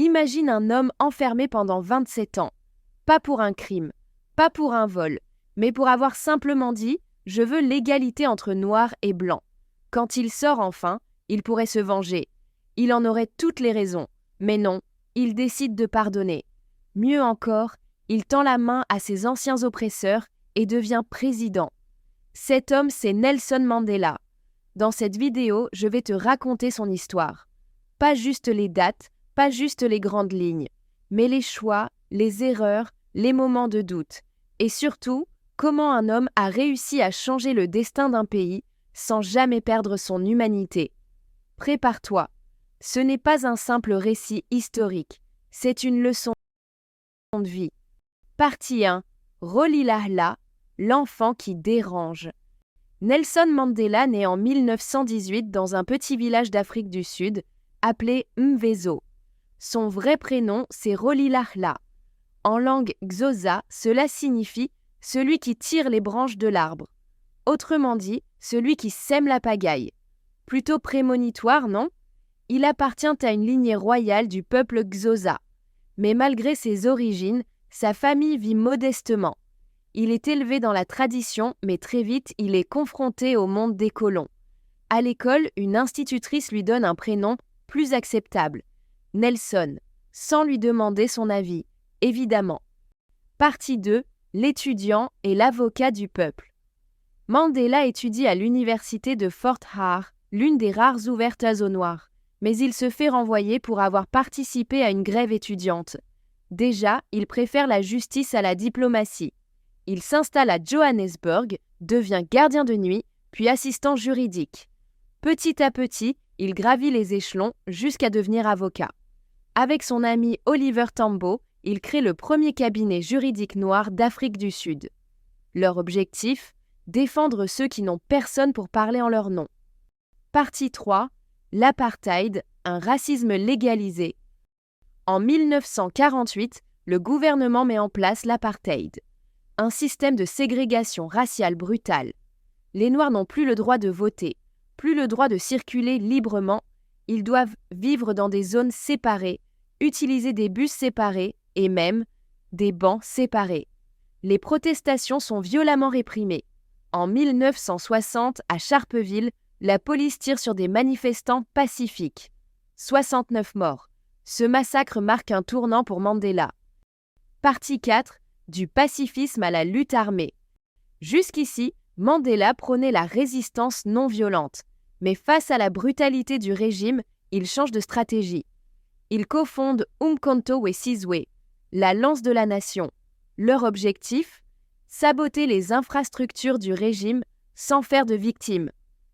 Imagine un homme enfermé pendant 27 ans. Pas pour un crime, pas pour un vol, mais pour avoir simplement dit « Je veux l'égalité entre noirs et blancs ». Quand il sort enfin, il pourrait se venger. Il en aurait toutes les raisons. Mais non, il décide de pardonner. Mieux encore, il tend la main à ses anciens oppresseurs et devient président. Cet homme, c'est Nelson Mandela. Dans cette vidéo, je vais te raconter son histoire. Pas juste les dates, pas juste les grandes lignes, mais les choix, les erreurs, les moments de doute. Et surtout, comment un homme a réussi à changer le destin d'un pays sans jamais perdre son humanité. Prépare-toi. Ce n'est pas un simple récit historique, c'est une leçon de vie. Partie 1. Rolihlahla, l'enfant qui dérange. Nelson Mandela naît en 1918 dans un petit village d'Afrique du Sud, appelé Mvezo. Son vrai prénom, c'est Rolihlahla. En langue Xhosa, cela signifie « celui qui tire les branches de l'arbre ». Autrement dit, celui qui sème la pagaille. Plutôt prémonitoire, non ? Il appartient à une lignée royale du peuple Xhosa. Mais malgré ses origines, sa famille vit modestement. Il est élevé dans la tradition, mais très vite, il est confronté au monde des colons. À l'école, une institutrice lui donne un prénom plus acceptable, Nelson, sans lui demander son avis, évidemment. Partie 2. L'étudiant et l'avocat du peuple. Mandela étudie à l'université de Fort Hare, l'une des rares ouvertes aux Noirs. Mais il se fait renvoyer pour avoir participé à une grève étudiante. Déjà, il préfère la justice à la diplomatie. Il s'installe à Johannesburg, devient gardien de nuit, puis assistant juridique. Petit à petit, il gravit les échelons jusqu'à devenir avocat. Avec son ami Oliver Tambo, il crée le premier cabinet juridique noir d'Afrique du Sud. Leur objectif ? Défendre ceux qui n'ont personne pour parler en leur nom. Partie 3. L'apartheid, un racisme légalisé. En 1948, le gouvernement met en place l'apartheid, un système de ségrégation raciale brutale. Les Noirs n'ont plus le droit de voter, plus le droit de circuler librement, ils doivent vivre dans des zones séparées, utiliser des bus séparés et même des bancs séparés. Les protestations sont violemment réprimées. En 1960, à Sharpeville, la police tire sur des manifestants pacifiques. 69 morts. Ce massacre marque un tournant pour Mandela. Partie 4. Du pacifisme à la lutte armée. Jusqu'ici, Mandela prônait la résistance non violente. Mais face à la brutalité du régime, il change de stratégie. Il cofonde Umkhonto we Sizwe, la lance de la nation. Leur objectif ? Saboter les infrastructures du régime sans faire de victimes.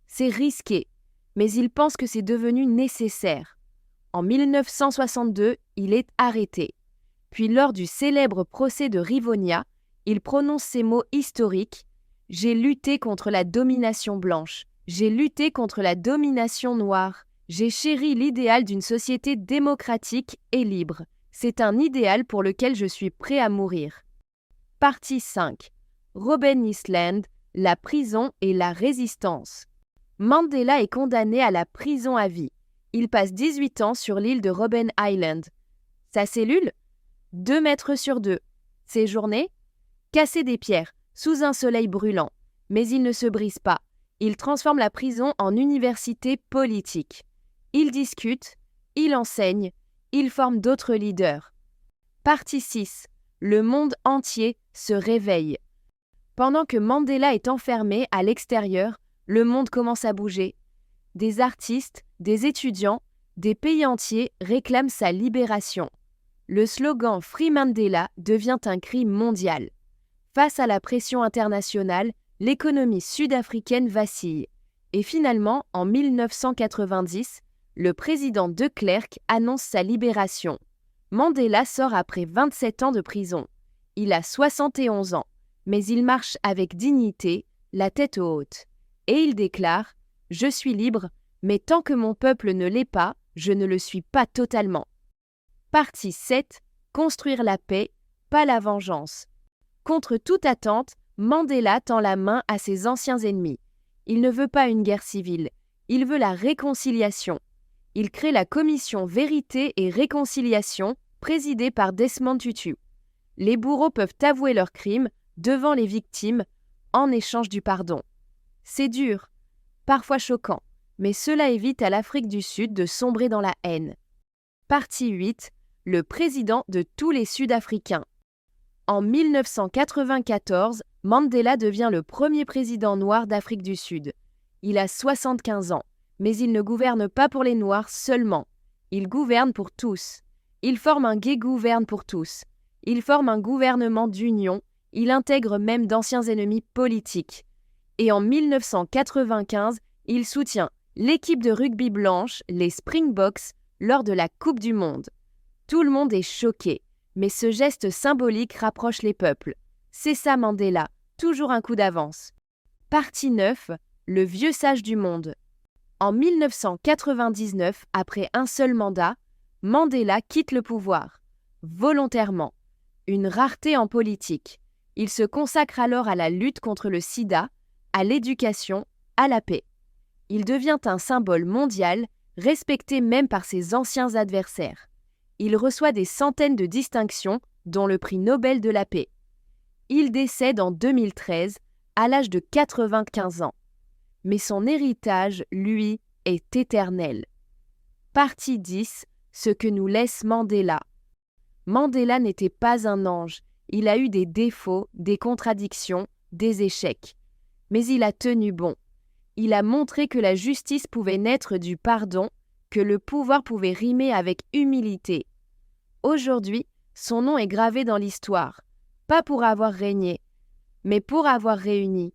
C'est risqué, mais il pense que c'est devenu nécessaire. En 1962, il est arrêté. Puis lors du célèbre procès de Rivonia, il prononce ces mots historiques « J'ai lutté contre la domination blanche, j'ai lutté contre la domination noire, j'ai chéri l'idéal d'une société démocratique et libre. C'est un idéal pour lequel je suis prêt à mourir. » Partie 5. Robben Island, la prison et la résistance. Mandela est condamné à la prison à vie. Il passe 18 ans sur l'île de Robben Island. Sa cellule ? 2 mètres sur 2. Ses journées ? Casser des pierres, sous un soleil brûlant. Mais il ne se brise pas. Il transforme la prison en université politique. Il discute, il enseigne, il forme d'autres leaders. Partie 6. Le monde entier se réveille. Pendant que Mandela est enfermé à l'extérieur, le monde commence à bouger. Des artistes, des étudiants, des pays entiers réclament sa libération. Le slogan « Free Mandela » devient un cri mondial. Face à la pression internationale, l'économie sud-africaine vacille. Et finalement, en 1990, le président de Klerk annonce sa libération. Mandela sort après 27 ans de prison. Il a 71 ans, mais il marche avec dignité, la tête haute. Et il déclare « Je suis libre, mais tant que mon peuple ne l'est pas, je ne le suis pas totalement. » Partie 7. Construire la paix, pas la vengeance. Contre toute attente, Mandela tend la main à ses anciens ennemis. Il ne veut pas une guerre civile, il veut la réconciliation. Il crée la commission Vérité et Réconciliation, présidée par Desmond Tutu. Les bourreaux peuvent avouer leurs crimes devant les victimes en échange du pardon. C'est dur, parfois choquant, mais cela évite à l'Afrique du Sud de sombrer dans la haine. Partie 8. Le président de tous les Sud-Africains. En 1994, Mandela devient le premier président noir d'Afrique du Sud. Il a 75 ans, mais il ne gouverne pas pour les Noirs seulement. Il gouverne pour tous. Il forme un Gay-gouverne pour tous. Il forme un gouvernement d'union. Il intègre même d'anciens ennemis politiques. Et en 1995, il soutient l'équipe de rugby blanche, les Springboks, lors de la Coupe du Monde. Tout le monde est choqué, mais ce geste symbolique rapproche les peuples. C'est ça Mandela, toujours un coup d'avance. Partie 9. Le vieux sage du monde. En 1999, après un seul mandat, Mandela quitte le pouvoir. Volontairement. Une rareté en politique. Il se consacre alors à la lutte contre le sida, à l'éducation, à la paix. Il devient un symbole mondial, respecté même par ses anciens adversaires. Il reçoit des centaines de distinctions, dont le prix Nobel de la paix. Il décède en 2013, à l'âge de 95 ans. Mais son héritage, lui, est éternel. Partie 10. Ce que nous laisse Mandela. Mandela n'était pas un ange. Il a eu des défauts, des contradictions, des échecs. Mais il a tenu bon. Il a montré que la justice pouvait naître du pardon, que le pouvoir pouvait rimer avec humilité. Aujourd'hui, son nom est gravé dans l'histoire, pas pour avoir régné, mais pour avoir réuni.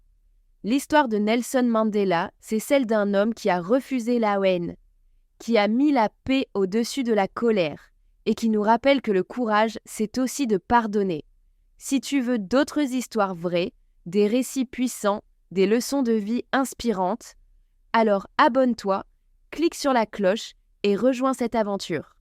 L'histoire de Nelson Mandela, c'est celle d'un homme qui a refusé la haine, qui a mis la paix au-dessus de la colère, et qui nous rappelle que le courage, c'est aussi de pardonner. Si tu veux d'autres histoires vraies, des récits puissants, des leçons de vie inspirantes, alors abonne-toi, clique sur la cloche et rejoins cette aventure.